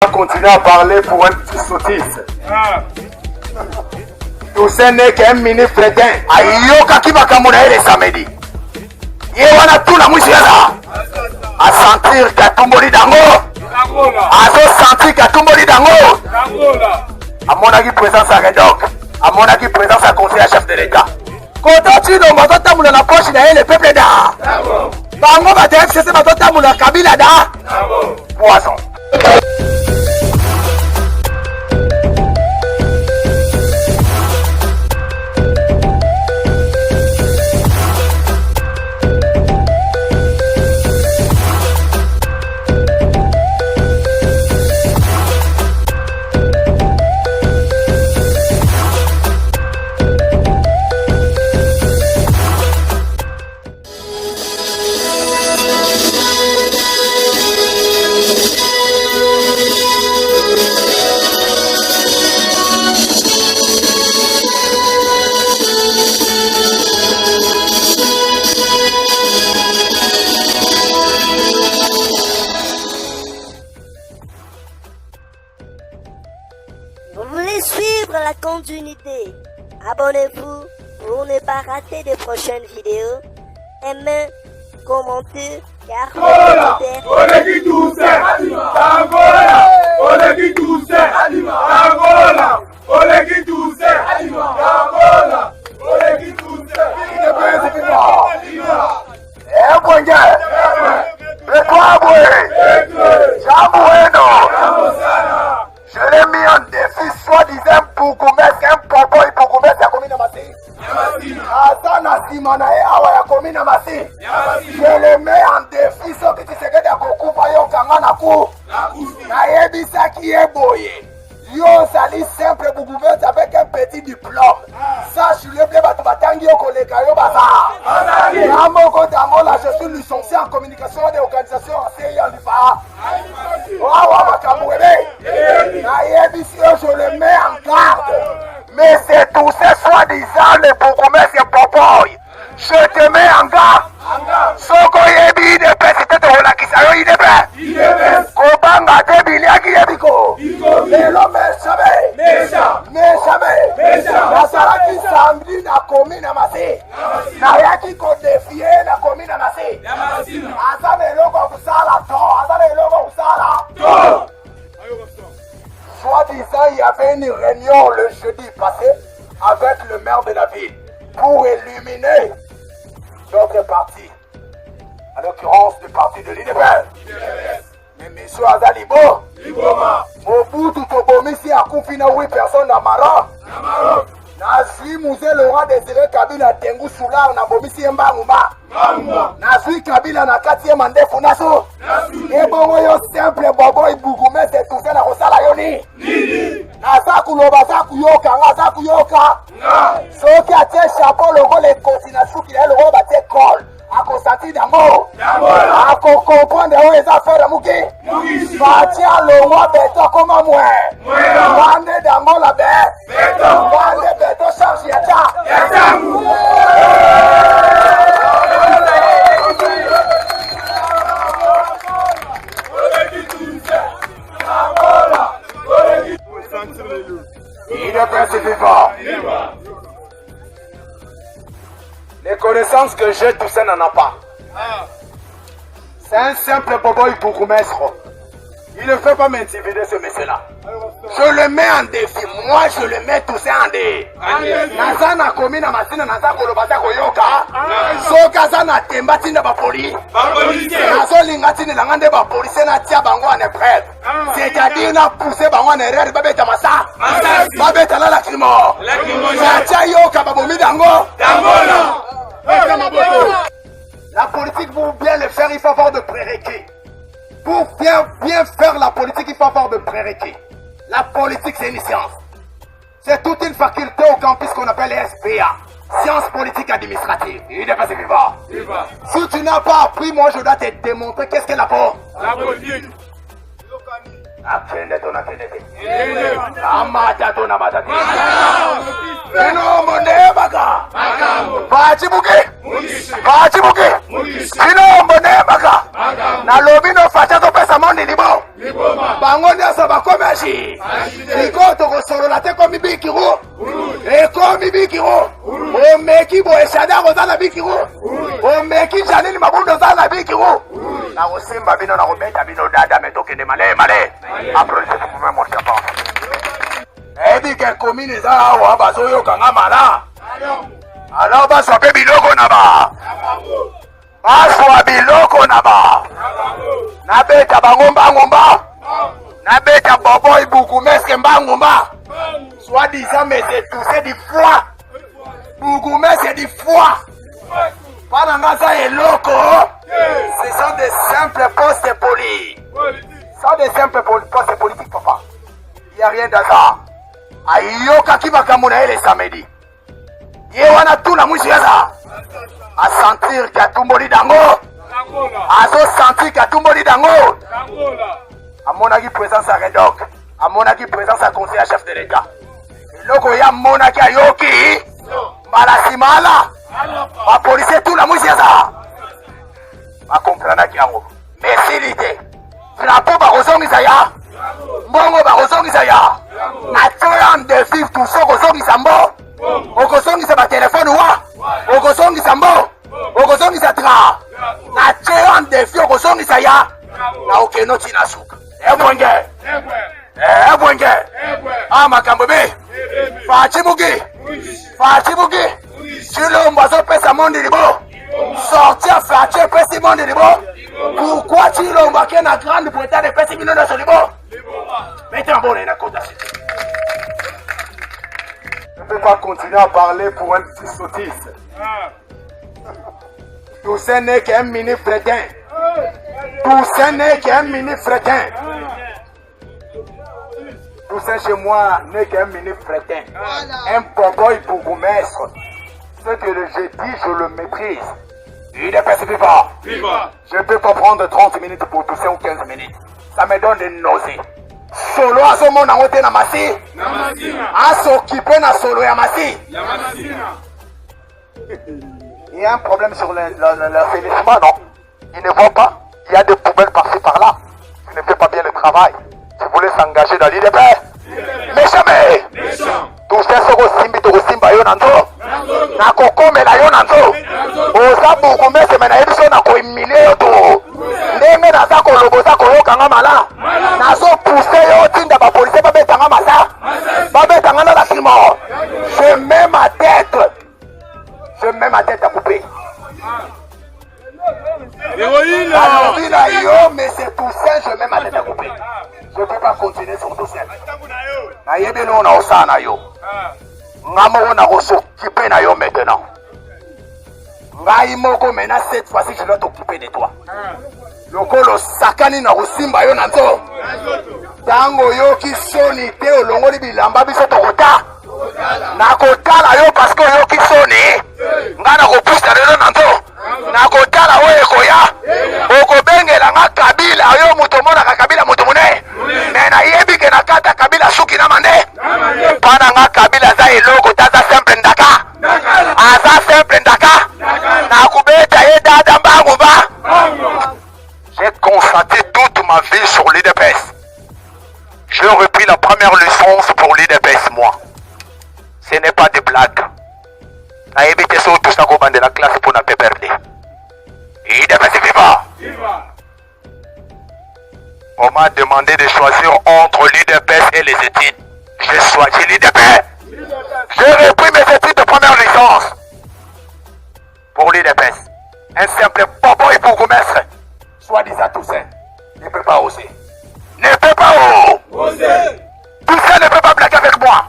On va continuer à parler pour un petit sottise. Toussaint n'est qu'un mini frétin. Ayoka qui va camourailler les samedis. Yewana tout la moussière. À sentir Katumboli Dango. À se sentir Katumboli Dango. À mon avis, présence à Redoc. À mon avis, présence à conseiller chef de l'État. Quand tu nous m'as dit la poche, il y a le peuple d'A. Bango va te faire ma tota moula Kabila da. Poison. Vous voulez suivre la continuité? Abonnez-vous pour ne pas rater de prochaines vidéos. Aimez, commentez, car je l'ai mis en défi, soi-disant, pour commettre un popo et pour commettre la commune à Massi. Asana Simanae Awa ya commune à Massi. Je le mets en défi, ce que tu sais que tu as coupé au Kanganaku. Naebisa qui est boyé. Yo sali simple pour gouverner avec un petit diplôme. Sache le blé batatangi au collègue yo baza. Namoko Damola, je suis licencié en communication des organisations enseignées en l'IFA. Wawa Makamouébé. Naebisi, je le mets en garde. Mais c'est tout ça, soi-disant, le bourgmestre et Popoy. Je te mets en garde. Soko yebi de pe, c'était de la kisayo idebe. Kobanga de biliaki yebiko. Lelo me jamais. Nasaraki samedi na commune na Massi. Na yaki ko défier na commune na Massi. Azane logo kusala to, azane logo kusala to. Soi-disant, il y avait une réunion le jeudi passé avec le maire de la ville pour éliminer d'autres partis, en l'occurrence le parti de l'IDPS. Mais monsieur Azalibo, Mobutu Tobomisi a confiné 8 personnes à Maroc. Nazui Mouze Laurent Désiré Kabila Tengu Soula na Bomisi Mbanguma. Nazui Kabila na 4e mandat Funaso. Et bon yo simple bobo ibugume c'est tout ça na Rosala Yoni. Nazaku Lobazaku Yoka, Nazaku Yoka. Soki a tie chapeau logo les continuations qu'il a le roi batte col. A constater d'amo. A comprendre où les affaires Mugi. Batia le roi Beto comme moi. Bande d'amo la bête. Bande Beto charge Yata. Il est principe vivant. Les connaissances que j'ai, tout ça n'en a pas. C'est un simple boboy bourgmestre. Il ne fait pas m'intimider ce monsieur-là. Je le mets en défi. Moi, je le mets tout ça en défi. Nazana commune à Masina, Nazana Kolobata Koyoka. Sokazana Tembatina Bapoli. Nazolingatine Langande Bapoli, Senatia Bango en épreuve. C'est-à-dire, on a poussé Bango en erreur, Babeta Massa. Babeta la lacrymo. Natia Yoka Babomi Dango. La politique, pour bien le faire, il faut avoir de prérequis. Pour bien faire la politique, il faut avoir de prérequis. La politique, c'est une science. C'est toute une faculté au campus qu'on appelle SPA. Sciences politiques administratives. Il est pas vivant. Si tu n'as pas appris, moi je dois te démontrer qu'est-ce qu'elle a pour. La politique. Akende ton akende. Amata ton amata. Kino monde baka. Bachibuke. Kino monde baka. Na lobi no facha to pesa monde libo. bango nyonso bakomi sikoyo tokosolola te komi bikiru ekomi bikiru omeki boye shada koza na bikiru omeki janini mabundo oza na bikiru nakosimba bino nakobeta bino dada me tokende male approche fume mon chapeau ebike komine eza awa bazoyokanga mala alors baswa mpe biloko na baswa biloko na nabeta bango mbangomba nabeta bobo ibuku meske mbangomba soi-disant mais c'est tout c'est du foie buku meske du foie pana ngasa eloko ce sont des simples postes polis sont des simples postes politiques papa il y a rien d'hasard ayokaki makambo na ye le samedi ye wana tuna mwishi yaza asentir ke atumboli dango azosentir ke atumboli dango amonaki présence ya Redok amonaki présence ya conseiller chef de l'état eloko ye amonaki ayoki mbala nsima ala bapolisier tuna mwishi yaza bakomprenaki yango mesili te drapeau bakozongisa ya mbongo bakozongisa ya na toyan defif tuso kozongisa mbo okozongisa batelefone wa okozongisa mbo okozongisa tra na toyan defi okozongisa ya na okeno tina suka ebwenge makambo be facibuki chilombo azopesa mondi libo sortir faci epesi mondi libo pourquoi chilombo ake na grande bretagne epesi bino nyonso libo metambona na kota cité. Je ne peux pas continuer à parler pour un petit sottiste. Toussaint n'est qu'un mini fretin. Toussaint n'est qu'un mini fretin. Toussaint chez moi n'est qu'un mini fretin. Un boboy bourgmestre. Ce que je dis, je le maîtrise. Il ne percevait pas. Je ne peux pas prendre 30 minutes pour Toussaint ou 15 minutes. Ça me donne des nausées. Solo azomona ngo te na masi asokipe na solo ya masi. Il y a un problème sur l'assainissement, non? Il ne voit pas. Il y a des poubelles par-ci par-là. Il ne fait pas bien le travail. Tu voulais s'engager dans l'IDP. Méchant. Tout ça, Simba yo nanzo. Nakokomela yo nanzo. Oza bukume semena ebiso na ko humilier yo to. Ndenge naza koloboza koyokanga mala. Nazo pousser yo tinda ba police ba betanga masa. Ba betanga na la crimo. Je mets ma tête à couper. Mais c'est tout ça, je mets ma tête à couper. Je ne peux pas continuer sur tout ça. Naïbino na osana yo. Ngamo na s'occuper na yo maintenant. Ngai moko mena cette fois-ci je dois t'occuper de toi. Lokolo sakani na kosimba yo nanzo. Tango yo ki soni te olongoli bilamba biso tokota. Na kotala yo parce que yo ki soni. Nga na kopusa lelo nanzo. Na kotala o ekoya. Okobengela nga kabila yo muto mona ka kabila muto mone. Mena yebi ke na kata kabila suki na mande. Pana nga kabila za eloko taza simple ndaka. Aza simple ndaka. Na kubeta ye dada mbangu ba. J'ai constaté toute ma vie sur l'IDPS. J'ai repris la première licence pour l'IDPS, moi. Ce n'est pas des blagues. A évité ça tout ça qu'on de la classe pour ne pas perdre. IDPS est vivant. On m'a demandé de choisir entre l'IDPS et les études. J'ai choisi l'IDPS. J'ai repris mes études de première licence pour l'IDPS. Un simple bobo et bourgmestre. Soi-disant Toussaint ne peut pas oser. Ne peut pas oser. Toussaint ne peut pas blaguer avec moi.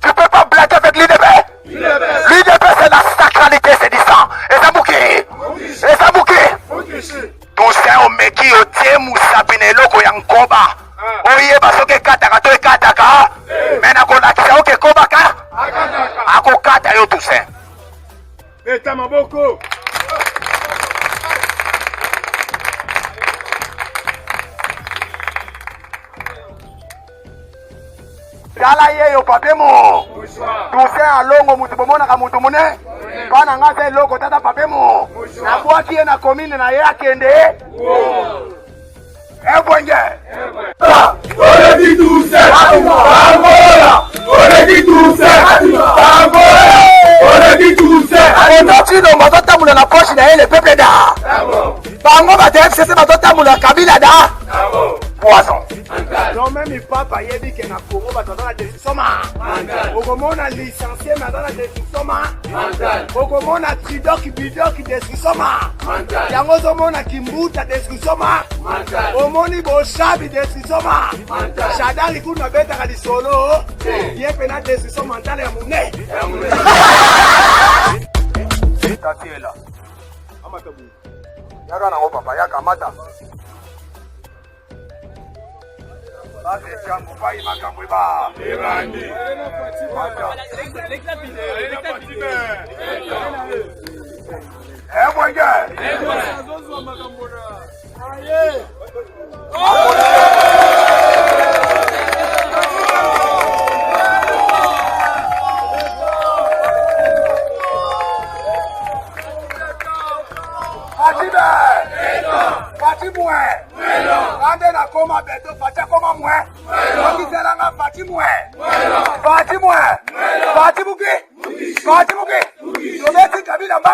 Tu peux pas blaguer avec l'IDP. L'IDP c'est la sacralité, c'est du sang. Et ça bouquet. Toussaint omeki otie musabine loko yankoba. Oye basoke kataka to kataka. Mena ko lakisa oke kobaka. Ako kata yo Toussaint. Eta maboko. Tala yeyo papemo. Toussaint alongo mutu bomona ka mutu mune. Pana ngase loko tata papemo. Na bwaki na commune na ye akende. Ebwenge. Angola, on est dit tout ça. Angola, on est dit tout ça. On a dit non, ma tante moula na poche na le peuple da. Bango ba def c'est ma tante moula Kabila da. Poison. Non même il papa yebi que na Congo ba tata na soma. Okomona licencié ma tata de soma. Okomona Tridor qui bidor qui de soma. Yango zomona Kimbuta de soma. Omoni bo shabi de soma. Shadari kuna beta ka di solo. Yepe na de soma mentale ya mune. Tatiela. Amatabu. Yaka na papa yaka mata. Ate jambo pai makambo ba. Irandi. Kabila Kabila